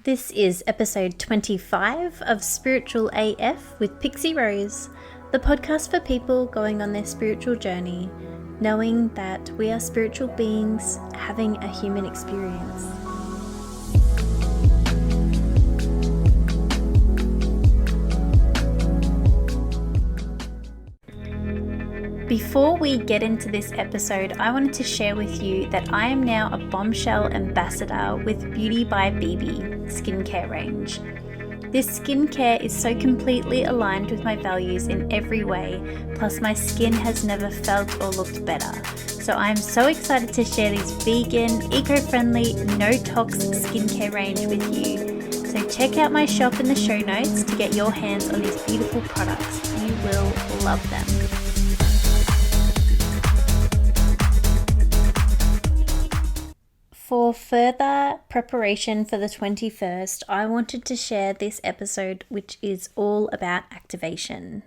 This is episode 25 of Spiritual AF with Pixie Rose, the podcast for people going on their spiritual journey, knowing that we are spiritual beings having a human experience. Before we get into this episode, I wanted to share with you that I am now a bombshell ambassador with Beauty by BB skincare range. This skincare is so completely aligned with my values in every way, plus my skin has never felt or looked better. So I am so excited to share this vegan, eco-friendly, no-tox skincare range with you. So check out my shop in the show notes to get your hands on these beautiful products. You will love them. For further preparation for the 21st, I wanted to share this episode, which is all about activation.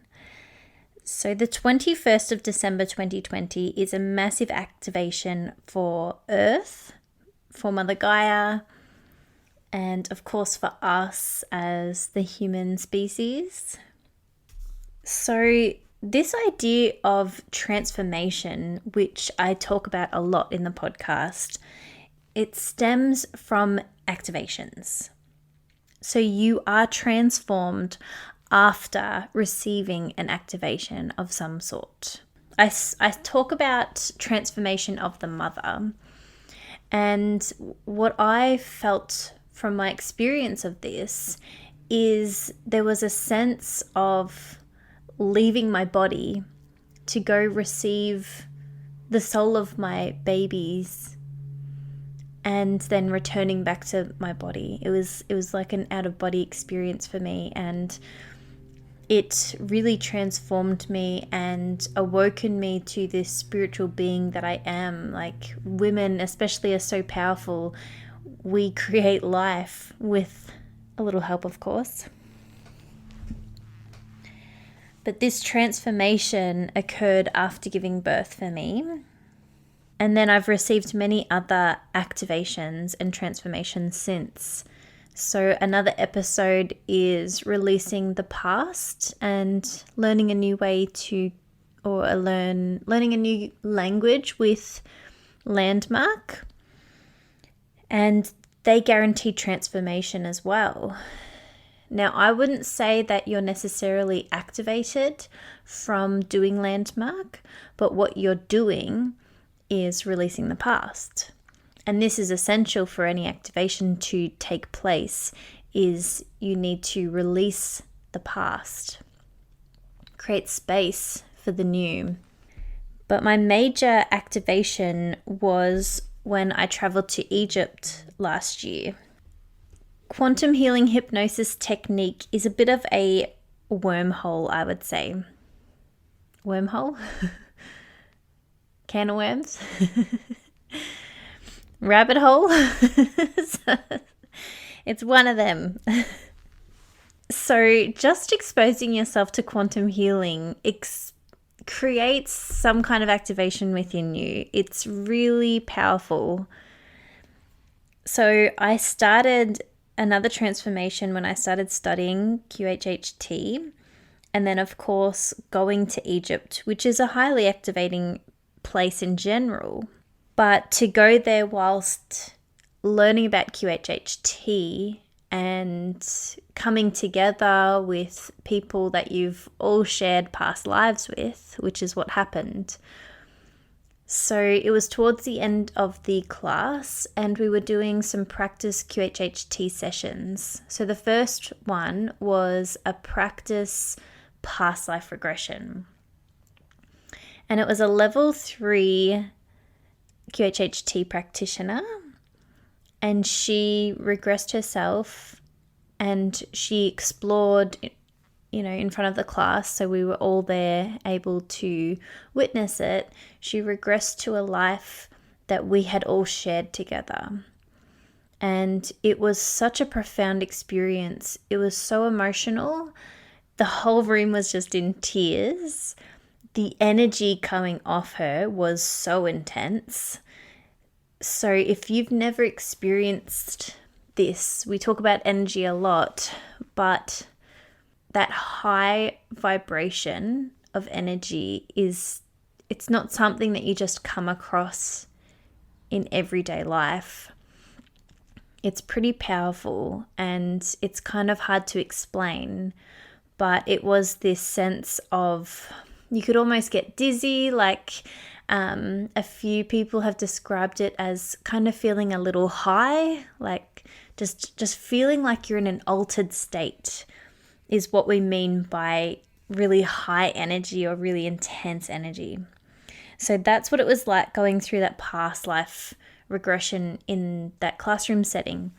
So the 21st of December 2020 is a massive activation for Earth, for Mother Gaia, and of course for us as the human species. So this idea of transformation, which I talk about a lot in the podcast, it stems from activations. So you are transformed after receiving an activation of some sort. I talk about transformation of the mother, and what I felt from my experience of this is there was a sense of leaving my body to go receive the soul of my babies and then returning back to my body. It was like an out-of-body experience for me, and it really transformed me and awoken me to this spiritual being that I am. Like, women especially are so powerful. We create life with a little help, of course. But this transformation occurred after giving birth for me. And then I've received many other activations and transformations since. So another episode is releasing the past and learning a new way to, learning a new language with Landmark. And they guarantee transformation as well. Now, I wouldn't say that you're necessarily activated from doing Landmark, but what you're doing is releasing the past. And this is essential for any activation to take place, is you need to release the past, create space for the new. But my major activation was when I traveled to Egypt last year. Quantum healing hypnosis technique is a bit of a wormhole, I would say. Wormhole? Can of worms? Rabbit hole? It's one of them. So just exposing yourself to quantum healing creates some kind of activation within you. It's really powerful. So I started another transformation when I started studying QHHT, and then of course going to Egypt, which is a highly activating place in general. But to go there whilst learning about QHHT and coming together with people that you've all shared past lives with, which is what happened. So it was towards the end of the class, and we were doing some practice QHHT sessions. So the first one was a practice past life regression. And it was a level 3 QHHT practitioner, and she regressed herself and she explored, in front of the class. So we were all there able to witness it. She regressed to a life that we had all shared together. And it was such a profound experience. It was so emotional. The whole room was just in tears. The energy coming off her was so intense. So if you've never experienced this. We talk about energy a lot, but that high vibration of energy it's not something that you just come across in everyday life. It's pretty powerful and it's kind of hard to explain, but it was this sense of, you could almost get dizzy, like a few people have described it as kind of feeling a little high, like just feeling like you're in an altered state is what we mean by really high energy or really intense energy. So that's what it was like going through that past life regression in that classroom setting.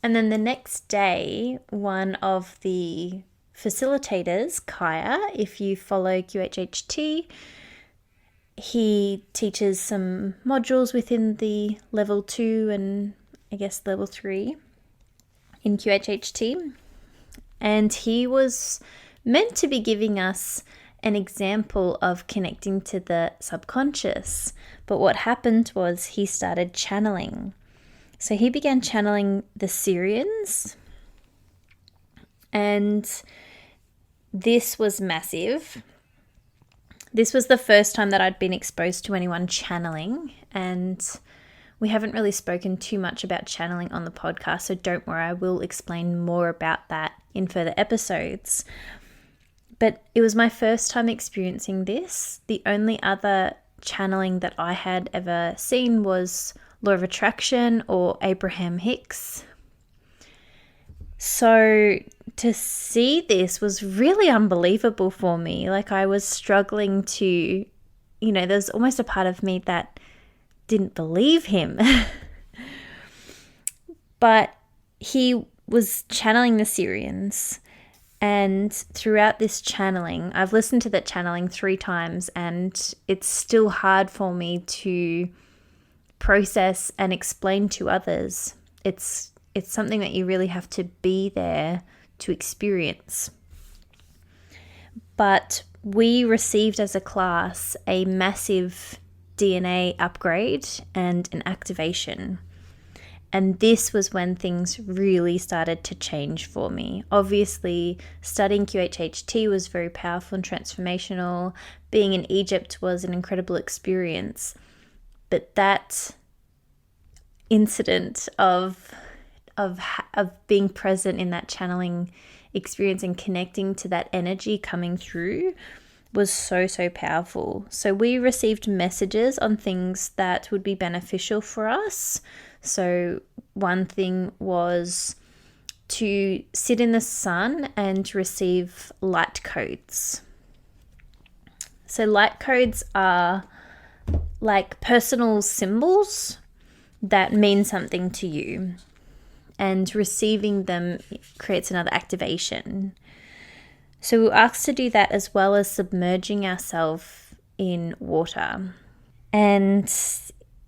And then the next day, one of the facilitators, Gaia, if you follow QHHT, he teaches some modules within the level 2 and I guess level 3 in QHHT. And he was meant to be giving us an example of connecting to the subconscious. But what happened was he started channeling. So he began channeling the Syrians. And this was massive. This was the first time that I'd been exposed to anyone channeling. And we haven't really spoken too much about channeling on the podcast. So don't worry, I will explain more about that in further episodes. But it was my first time experiencing this. The only other channeling that I had ever seen was Law of Attraction or Abraham Hicks. So to see this was really unbelievable for me. Like, I was struggling to, there's almost a part of me that didn't believe him. But he was channeling the Syrians. And throughout this channeling, I've listened to that channeling 3 times and it's still hard for me to process and explain to others. It's something that you really have to be there to experience. But we received as a class a massive DNA upgrade and an activation. And this was when things really started to change for me. Obviously, studying QHHT was very powerful and transformational. Being in Egypt was an incredible experience. But that incident of being present in that channeling experience and connecting to that energy coming through was so powerful. So we received messages on things that would be beneficial for us. So one thing was to sit in the sun and receive light codes. So light codes are like personal symbols that mean something to you, and receiving them creates another activation. So we were asked to do that as well as submerging ourselves in water. And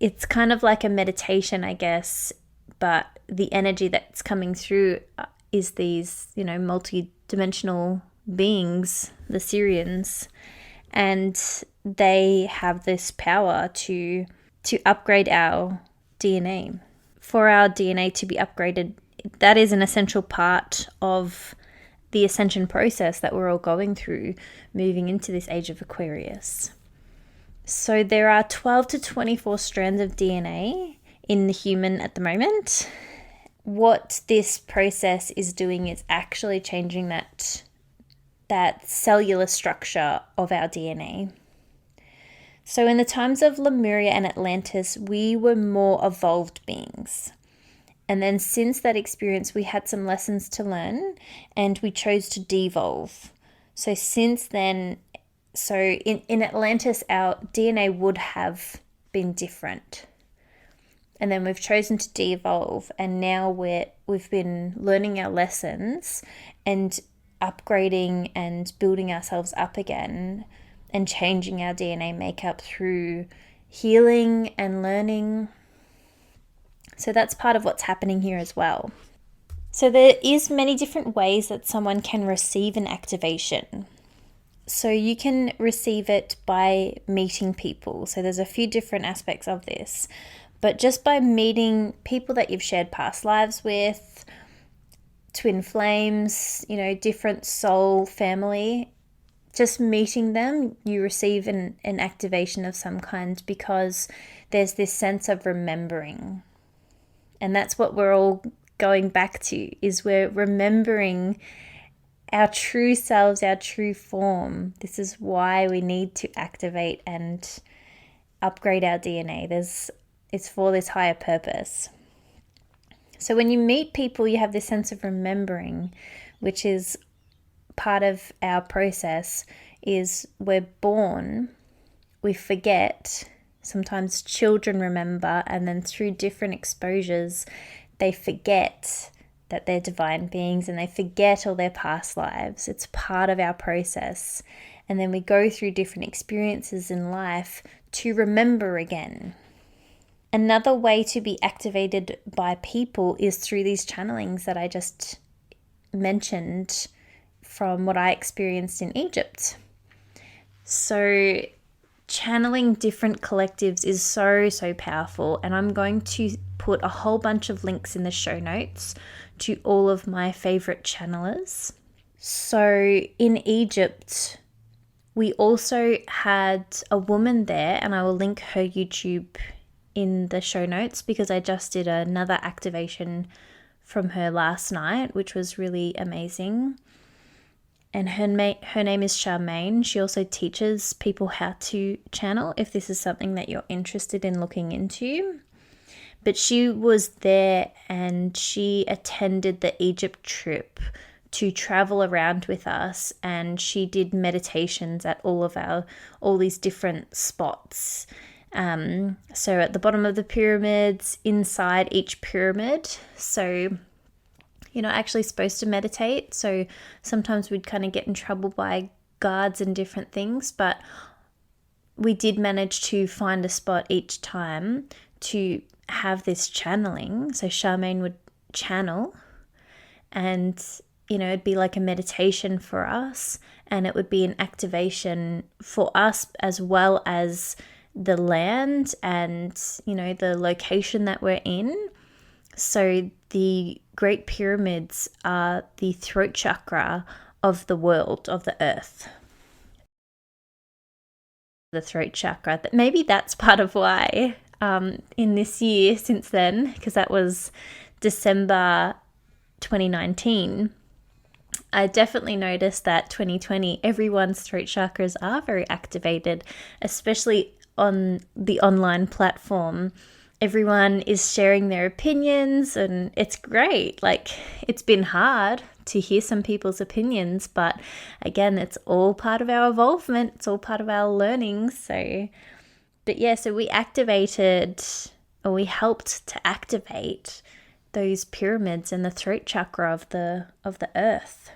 it's kind of like a meditation, I guess, but the energy that's coming through is these, multi-dimensional beings, the Syrians, and they have this power to upgrade our DNA. For our DNA to be upgraded, that is an essential part of the ascension process that we're all going through, moving into this age of Aquarius. So there are 12 to 24 strands of DNA in the human at the moment. What this process is doing is actually changing that cellular structure of our DNA. So in the times of Lemuria and Atlantis, we were more evolved beings. And then since that experience, we had some lessons to learn and we chose to devolve. So since then, in Atlantis, our DNA would have been different. And then we've chosen to de-evolve, and now we've been learning our lessons and upgrading and building ourselves up again and changing our DNA makeup through healing and learning. So that's part of what's happening here as well. So there is many different ways that someone can receive an activation. So you can receive it by meeting people. So there's a few different aspects of this. But just by meeting people that you've shared past lives with, twin flames, different soul family, just meeting them, you receive an activation of some kind, because there's this sense of remembering. And that's what we're all going back to, is we're remembering our true selves, our true form. This is why we need to activate and upgrade our DNA. It's for this higher purpose. So when you meet people, you have this sense of remembering, which is part of our process. Is we're born, we forget. Sometimes children remember, and then through different exposures, they forget that they're divine beings, and they forget all their past lives. It's part of our process. And then we go through different experiences in life to remember again. Another way to be activated by people is through these channelings that I just mentioned from what I experienced in Egypt. So channeling different collectives is so, so powerful. And I'm going to put a whole bunch of links in the show notes to all of my favorite channelers. So in Egypt, we also had a woman there, and I will link her YouTube in the show notes, because I just did another activation from her last night, which was really amazing. And her name is Charmaine. She also teaches people how to channel, if this is something that you're interested in looking into. But she was there, and she attended the Egypt trip to travel around with us, and she did meditations at all these different spots. So at the bottom of the pyramids, inside each pyramid. So you're not actually supposed to meditate. So sometimes we'd kind of get in trouble by guards and different things, but we did manage to find a spot each time to have this channeling. So Charmaine would channel, and it'd be like a meditation for us, and it would be an activation for us, as well as the land and the location that we're in. So the Great Pyramids are the throat chakra of the world, of the earth. The throat chakra. Maybe that's part of why in this year since then, because that was December 2019, I definitely noticed that 2020, everyone's throat chakras are very activated, especially on the online platform. Everyone is sharing their opinions, and it's great. Like, it's been hard to hear some people's opinions, but again, it's all part of our evolvement. It's all part of our learning. So we activated, or we helped to activate those pyramids and the throat chakra of the earth.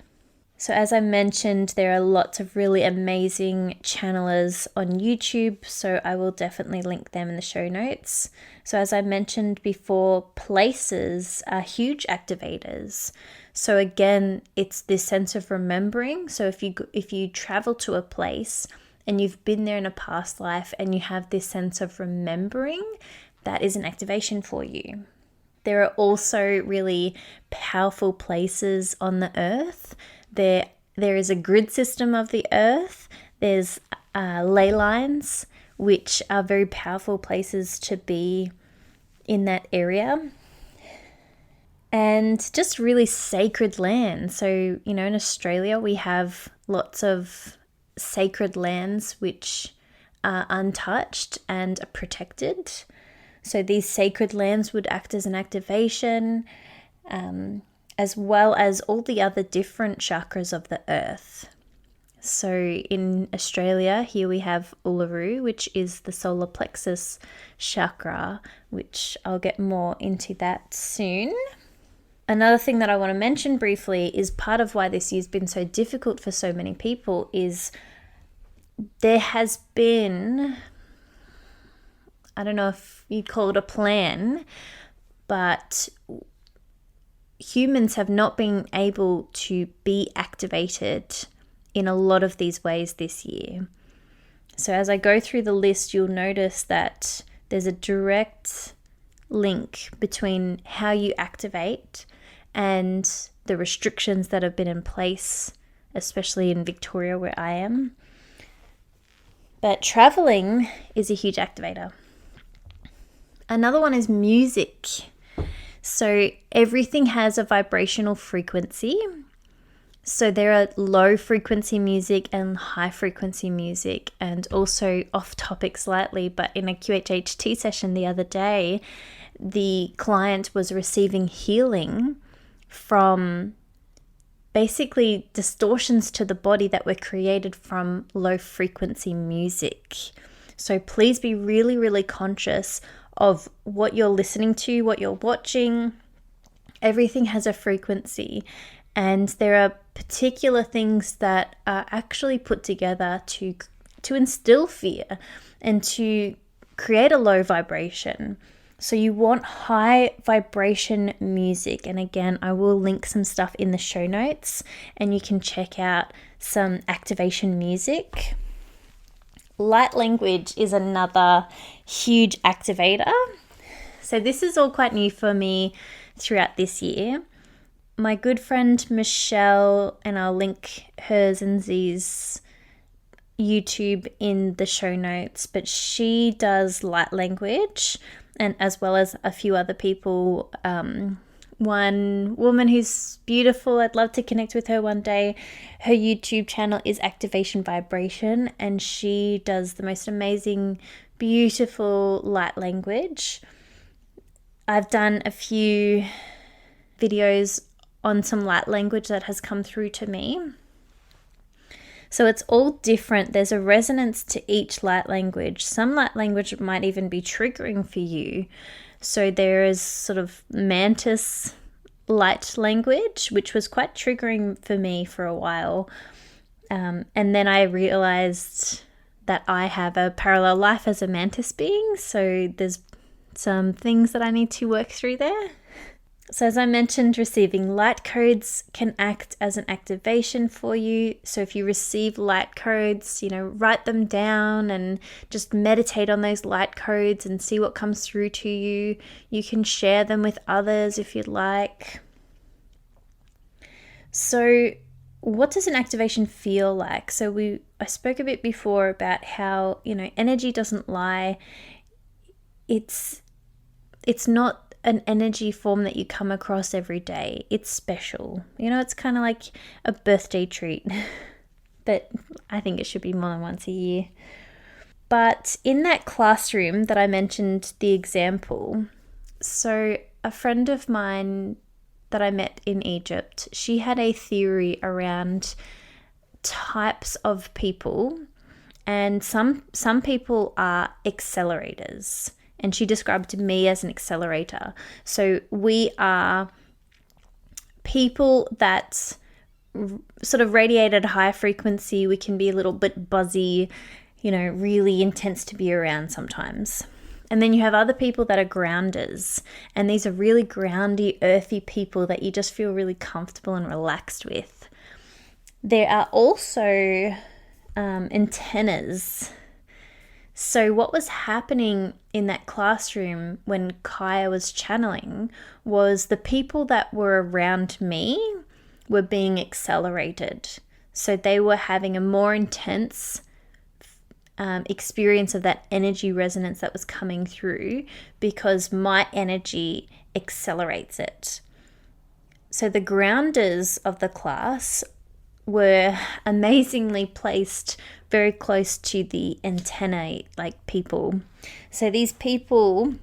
So as I mentioned, there are lots of really amazing channelers on YouTube, so I will definitely link them in the show notes. So as I mentioned before, places are huge activators. So again, it's this sense of remembering. So if you travel to a place and you've been there in a past life and you have this sense of remembering, that is an activation for you. There are also really powerful places on the earth. There is a grid system of the earth. There's ley lines, which are very powerful places to be in that area. And just really sacred land. So, in Australia, we have lots of sacred lands which are untouched and are protected. So these sacred lands would act as an activation, as well as all the other different chakras of the earth. So in Australia, here we have Uluru, which is the Solar Plexus Chakra, which I'll get more into that soon. Another thing that I want to mention briefly is part of why this year's been so difficult for so many people is there has been, I don't know if you'd call it a plan, but humans have not been able to be activated in a lot of these ways this year. So as I go through the list, you'll notice that there's a direct link between how you activate and the restrictions that have been in place, especially in Victoria where I am. But traveling is a huge activator. Another one is music. So everything has a vibrational frequency. So there are low frequency music and high frequency music, and also off topic slightly, but in a QHHT session the other day, the client was receiving healing from basically distortions to the body that were created from low frequency music. So please be really, really conscious of what you're listening to, what you're watching. Everything has a frequency. And there are particular things that are actually put together to instill fear and to create a low vibration. So you want high vibration music. And again, I will link some stuff in the show notes and you can check out some activation music. Light language is another huge activator. So this is all quite new for me throughout this year. My good friend Michelle, and I'll link hers and Z's YouTube in the show notes, but she does light language, and as well as a few other people. One woman who's beautiful, I'd love to connect with her one day. Her YouTube channel is Activation Vibration, and she does the most amazing, beautiful light language. I've done a few videos on some light language that has come through to me. So it's all different. There's a resonance to each light language. Some light language might even be triggering for you. So there is sort of mantis light language, which was quite triggering for me for a while. And then I realized that I have a parallel life as a mantis being. So there's some things that I need to work through there. So as I mentioned, receiving light codes can act as an activation for you. So if you receive light codes, write them down and just meditate on those light codes and see what comes through to you. You can share them with others if you'd like. So what does an activation feel like? So I spoke a bit before about how, energy doesn't lie. It's not an energy form that you come across every day. It's special. It's kind of like a birthday treat, but I think it should be more than once a year. But in that classroom that I mentioned the example, so a friend of mine that I met in Egypt, she had a theory around types of people, and some people are accelerators. And she described me as an accelerator. So we are people that sort of radiate at a high frequency. We can be a little bit buzzy, really intense to be around sometimes. And then you have other people that are grounders. And these are really groundy, earthy people that you just feel really comfortable and relaxed with. There are also antennas. So what was happening in that classroom when Gaia was channeling was the people that were around me were being accelerated. So they were having a more intense experience of that energy resonance that was coming through because my energy accelerates it. So the grounders of the class were amazingly placed very close to the antenna like people. So these people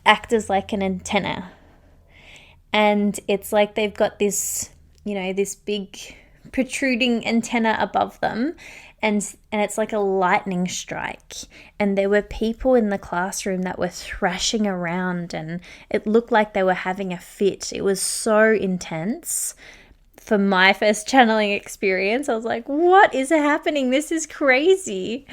act as like an antenna, and it's like they've got this, this big protruding antenna above them, and it's like a lightning strike. And there were people in the classroom that were thrashing around, and it looked like they were having a fit. It was so intense. For my first channeling experience, I was like, what is happening? This is crazy.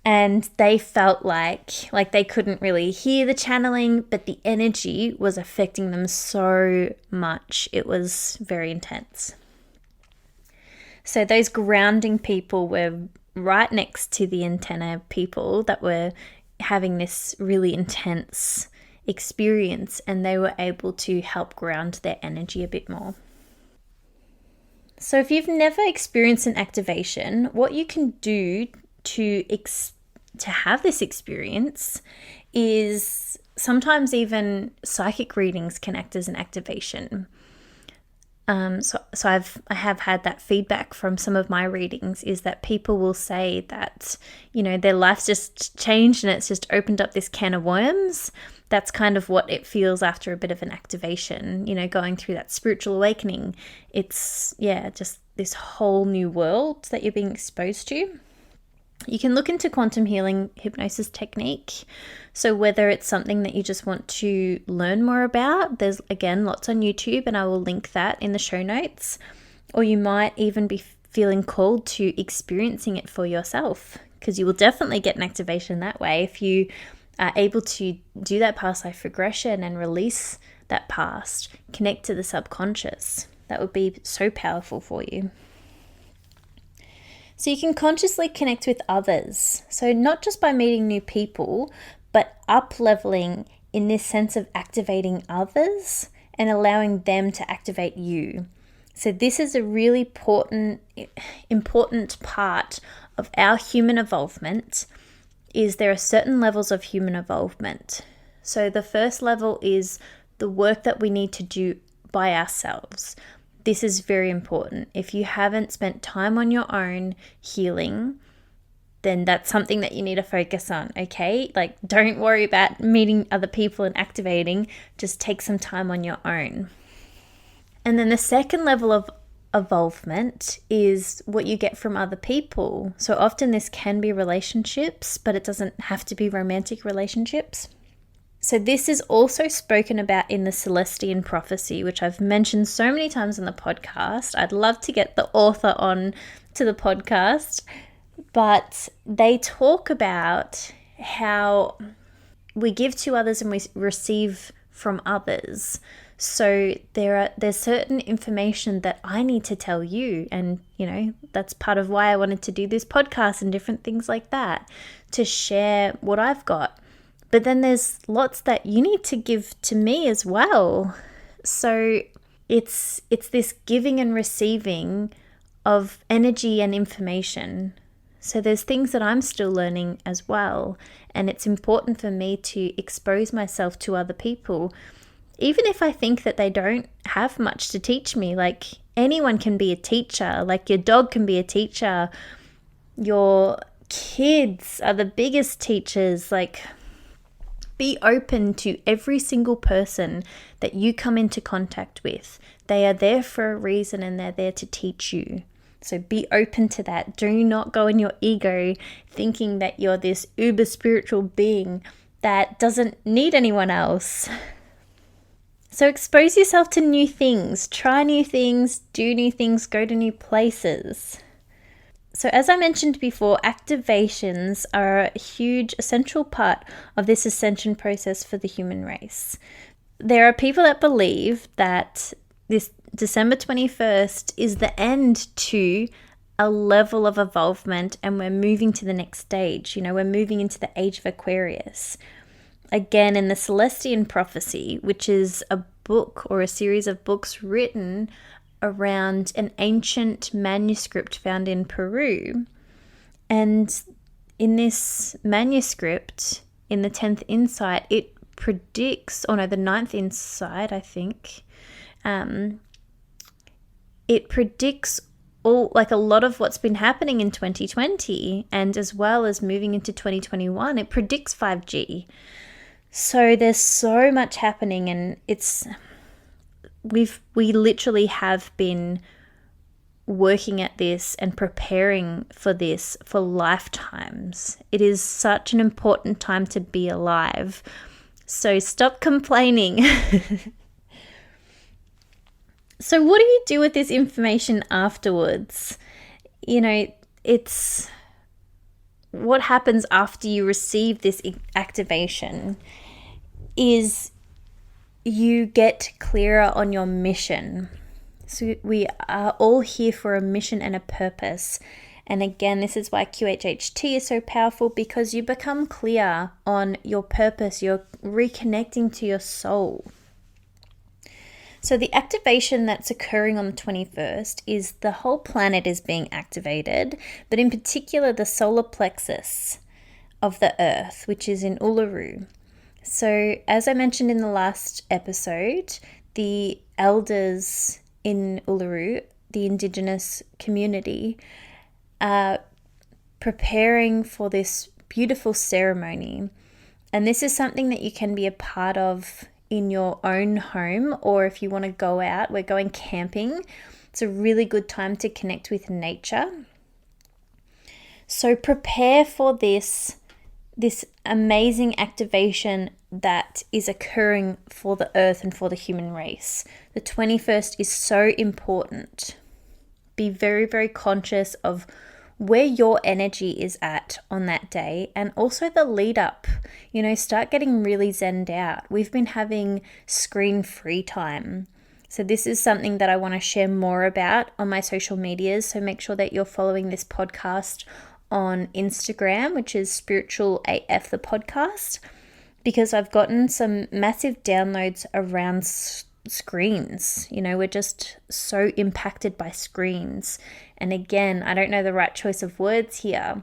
And they felt like they couldn't really hear the channeling, but the energy was affecting them so much. It was very intense. So those grounding people were right next to the antenna people that were having this really intense experience, and they were able to help ground their energy a bit more. So if you've never experienced an activation, what you can do to have this experience is sometimes even psychic readings can act as an activation. So I have had that feedback from some of my readings, is that people will say that, their life's just changed and it's just opened up this can of worms. That's kind of what it feels after a bit of an activation, going through that spiritual awakening. It's, just this whole new world that you're being exposed to. You can look into quantum healing hypnosis technique. So whether it's something that you just want to learn more about, there's again lots on YouTube, and I will link that in the show notes. Or you might even be feeling called to experiencing it for yourself, because you will definitely get an activation that way if you are able to do that past life regression and release that past, connect to the subconscious. That would be so powerful for you. So you can consciously connect with others. So not just by meeting new people, but up-leveling in this sense of activating others and allowing them to activate you. So this is a really important part of our human evolvement, is there are certain levels of human evolvement. So the first level is the work that we need to do by ourselves. This is very important. If you haven't spent time on your own healing, then that's something that you need to focus on, okay? Like, don't worry about meeting other people and activating. Just take some time on your own. And then the second level of evolvement is what you get from other people. So often this can be relationships, but it doesn't have to be romantic relationships. So this is also spoken about in the Celestian Prophecy, which I've mentioned so many times in the podcast. I'd love to get the author on to the podcast, but they talk about how we give to others and we receive from others. So there's certain information that I need to tell you, and that's part of why I wanted to do this podcast and different things like that, to share what I've got. But then there's lots that you need to give to me as well. So it's this giving and receiving of energy and information. So there's things that I'm still learning as well. And it's important for me to expose myself to other people, even if I think that they don't have much to teach me. Like, anyone can be a teacher. Like, your dog can be a teacher. Your kids are the biggest teachers. Like, be open to every single person that you come into contact with. They are there for a reason, and they're there to teach you. So be open to that. Do not go in your ego thinking that you're this uber spiritual being that doesn't need anyone else. So expose yourself to new things, try new things, do new things, go to new places. So as I mentioned before, activations are a huge essential part of this ascension process for the human race. There are people that believe that this December 21st is the end to a level of evolvement, and we're moving to the next stage. We're moving into the age of Aquarius. Again, in the Celestian Prophecy, which is a book or a series of books written around an ancient manuscript found in Peru. And in this manuscript, in the 10th insight, it predicts, the 9th insight, I think, it predicts a lot of what's been happening in 2020, and as well as moving into 2021, it predicts 5G. So there's so much happening, and we literally have been working at this and preparing for this for lifetimes. It is such an important time to be alive. So stop complaining. So what do you do with this information afterwards? It's what happens after you receive this activation is you get clearer on your mission. So we are all here for a mission and a purpose. And again, this is why QHHT is so powerful, because you become clear on your purpose. You're reconnecting to your soul. So the activation that's occurring on the 21st is the whole planet is being activated, but in particular the solar plexus of the earth, which is in Uluru. So as I mentioned in the last episode, the elders in Uluru, the indigenous community, are preparing for this beautiful ceremony. And this is something that you can be a part of in your own home, or if you want to go out, we're going camping. It's a really good time to connect with nature. So prepare for this amazing activation that is occurring for the earth and for the human race. The 21st is so important. Be very, very conscious of where your energy is at on that day, and also the lead up. Start getting really zenned out. We've been having screen-free time. So this is something that I want to share more about on my social medias. So make sure that you're following this podcast on Instagram, which is Spiritual AF the podcast, because I've gotten some massive downloads around screens. We're just so impacted by screens. And again, I don't know the right choice of words here,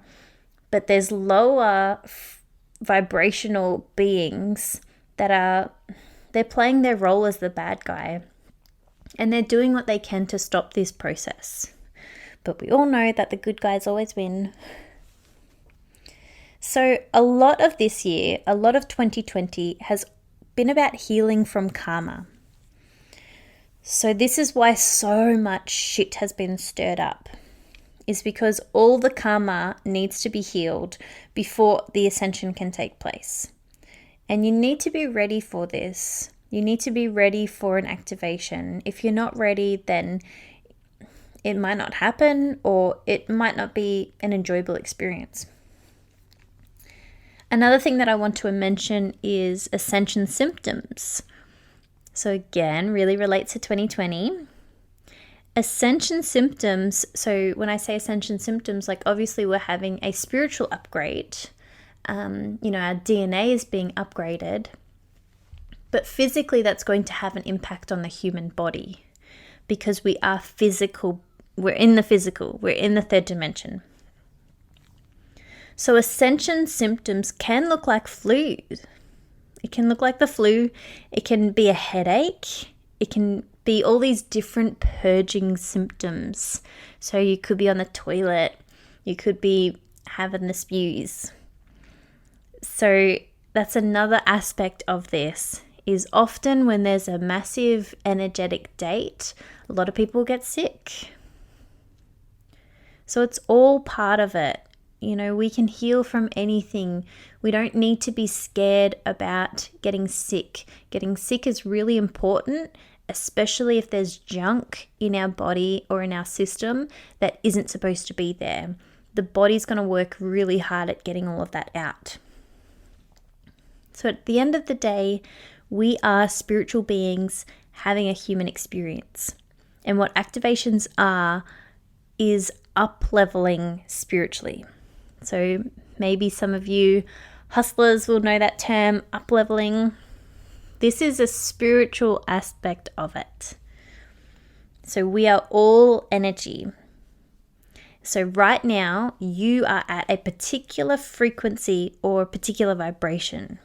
but there's lower vibrational beings that they're playing their role as the bad guy, and they're doing what they can to stop this process. But we all know that the good guys always win. So a lot of this year, a lot of 2020 has been about healing from karma. So this is why so much shit has been stirred up, is because all the karma needs to be healed before the ascension can take place. And you need to be ready for this. You need to be ready for an activation. If you're not ready, then it might not happen, or it might not be an enjoyable experience. Another thing that I want to mention is ascension symptoms. So again, really relates to 2020. Ascension symptoms, so when I say ascension symptoms, like obviously we're having a spiritual upgrade. Our DNA is being upgraded. But physically that's going to have an impact on the human body, because we are physical. We're in the physical. We're in the third dimension. So ascension symptoms can look like flu. It can look like the flu. It can be a headache. It can be all these different purging symptoms. So you could be on the toilet. You could be having the spews. So that's another aspect of this, is often when there's a massive energetic date, a lot of people get sick. So it's all part of it. We can heal from anything. We don't need to be scared about getting sick. Getting sick is really important, especially if there's junk in our body or in our system that isn't supposed to be there. The body's going to work really hard at getting all of that out. So at the end of the day, we are spiritual beings having a human experience. And what activations are is up-leveling spiritually. So maybe some of you hustlers will know that term, up-leveling. This is a spiritual aspect of it. So we are all energy. So right now, you are at a particular frequency or a particular vibration.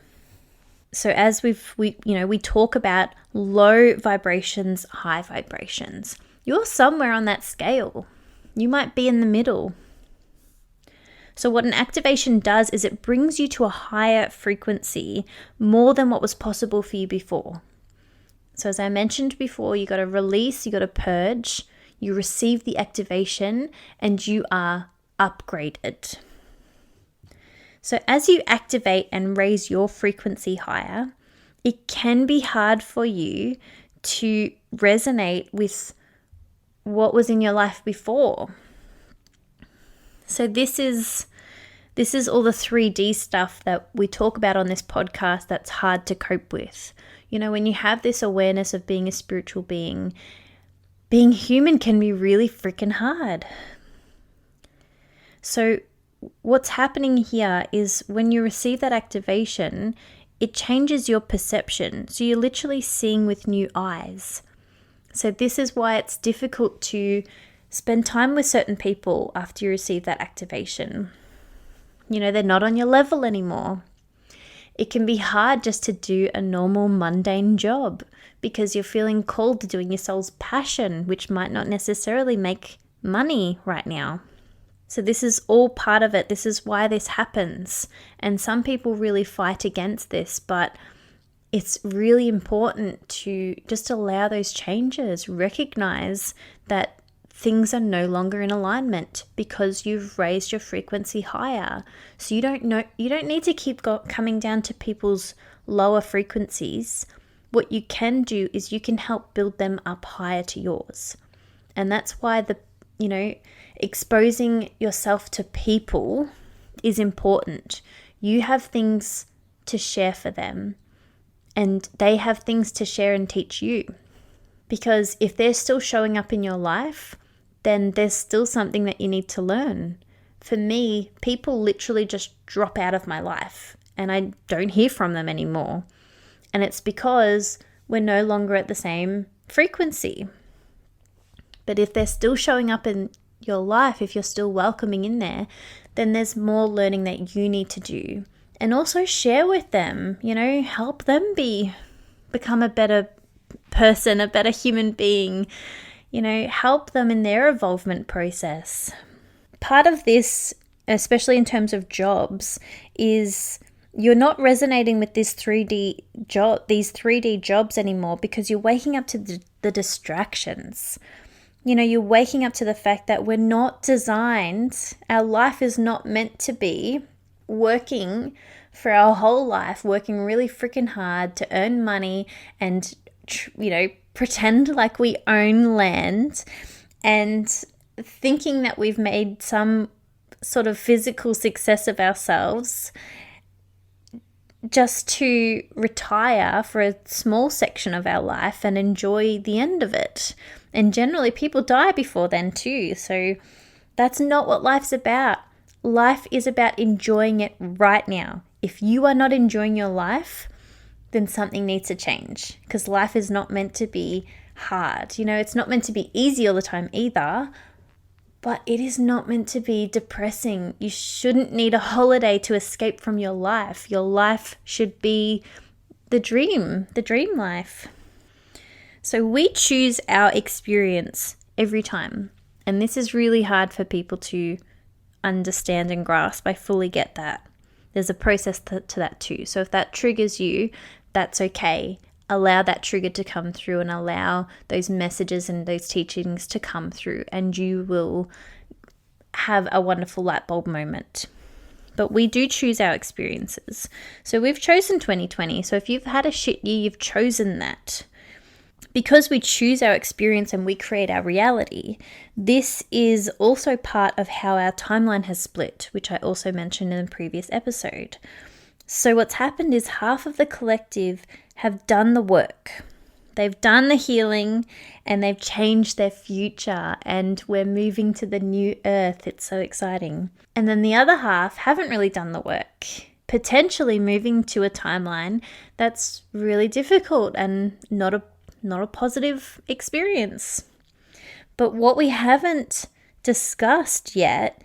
So as we talk about low vibrations, high vibrations, you're somewhere on that scale. You might be in the middle. So what an activation does is it brings you to a higher frequency, more than what was possible for you before. So as I mentioned before, you got to release, you got to purge, you receive the activation, and you are upgraded. So as you activate and raise your frequency higher, it can be hard for you to resonate with what was in your life before. So this is all the 3D stuff that we talk about on this podcast that's hard to cope with. When you have this awareness of being a spiritual being human can be really freaking hard. So what's happening here is when you receive that activation, it changes your perception. So you're literally seeing with new eyes. So this is why it's difficult to spend time with certain people after you receive that activation. They're not on your level anymore. It can be hard just to do a normal mundane job because you're feeling called to doing your soul's passion, which might not necessarily make money right now. So this is all part of it. This is why this happens. And some people really fight against this, but it's really important to just allow those changes, recognize that things are no longer in alignment because you've raised your frequency higher. So you don't need to keep coming down to people's lower frequencies. What you can do is you can help build them up higher to yours. And that's why exposing yourself to people is important. You have things to share for them, and they have things to share and teach you. Because if they're still showing up in your life, then there's still something that you need to learn. For me, people literally just drop out of my life and I don't hear from them anymore. And it's because we're no longer at the same frequency. But if they're still showing up in your life, if you're still welcoming in there, then there's more learning that you need to do. And also share with them, help them become a better person, a better human being, help them in their evolvement process. Part of this, especially in terms of jobs, is you're not resonating with these 3D jobs anymore because you're waking up to the distractions. You're waking up to the fact that we're not designed, our life is not meant to be working for our whole life, working really freaking hard to earn money and, pretend like we own land and thinking that we've made some sort of physical success of ourselves just to retire for a small section of our life and enjoy the end of it. And generally people die before then too. So that's not what life's about. Life is about enjoying it right now. If you are not enjoying your life, then something needs to change, because life is not meant to be hard. It's not meant to be easy all the time either, but it is not meant to be depressing. You shouldn't need a holiday to escape from your life. Your life should be the dream life. So we choose our experience every time. And this is really hard for people to understand and grasp. I fully get that. There's a process to that too. So if that triggers you, that's okay. Allow that trigger to come through and allow those messages and those teachings to come through, and you will have a wonderful light bulb moment. But we do choose our experiences. So we've chosen 2020. So if you've had a shit year, you've chosen that. Because we choose our experience and we create our reality, this is also part of how our timeline has split, which I also mentioned in the previous episode. So what's happened is half of the collective have done the work. They've done the healing and they've changed their future, and we're moving to the new earth. It's so exciting. And then the other half haven't really done the work, potentially moving to a timeline that's really difficult and not a positive experience. But what we haven't discussed yet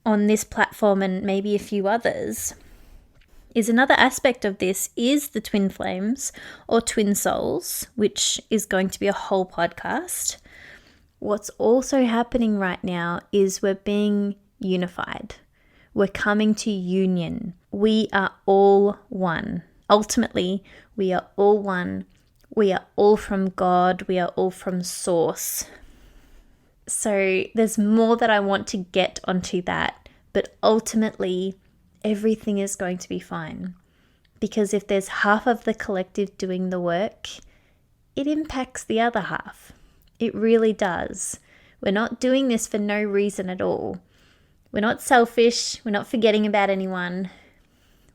on this platform, and maybe a few others, is another aspect of this is the twin flames or twin souls, which is going to be a whole podcast. What's also happening right now is we're being unified. We're coming to union. We are all one. Ultimately, we are all one. We are all from God. We are all from Source. So there's more that I want to get onto that, but ultimately everything is going to be fine. Because if there's half of the collective doing the work, it impacts the other half. It really does. We're not doing this for no reason at all. We're not selfish. We're not forgetting about anyone.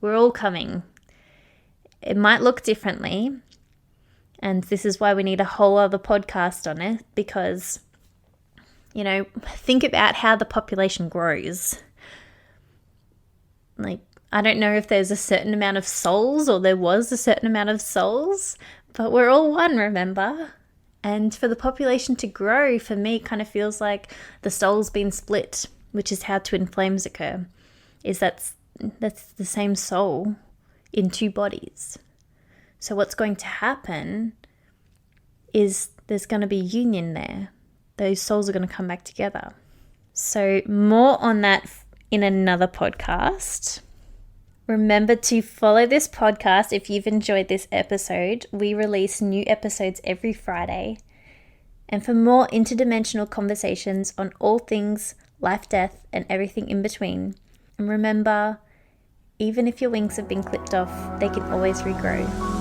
We're all coming. It might look differently. And this is why we need a whole other podcast on it, because, think about how the population grows. Like, I don't know if there's a certain amount of souls or there was a certain amount of souls, but we're all one, remember? And for the population to grow, for me, it kind of feels like the soul's been split, which is how twin flames occur. That's the same soul in two bodies. So what's going to happen is there's going to be union there. Those souls are going to come back together. So more on that in another podcast. Remember to follow this podcast if you've enjoyed this episode. We release new episodes every Friday. And for more interdimensional conversations on all things life, death, and everything in between. And remember, even if your wings have been clipped off, they can always regrow.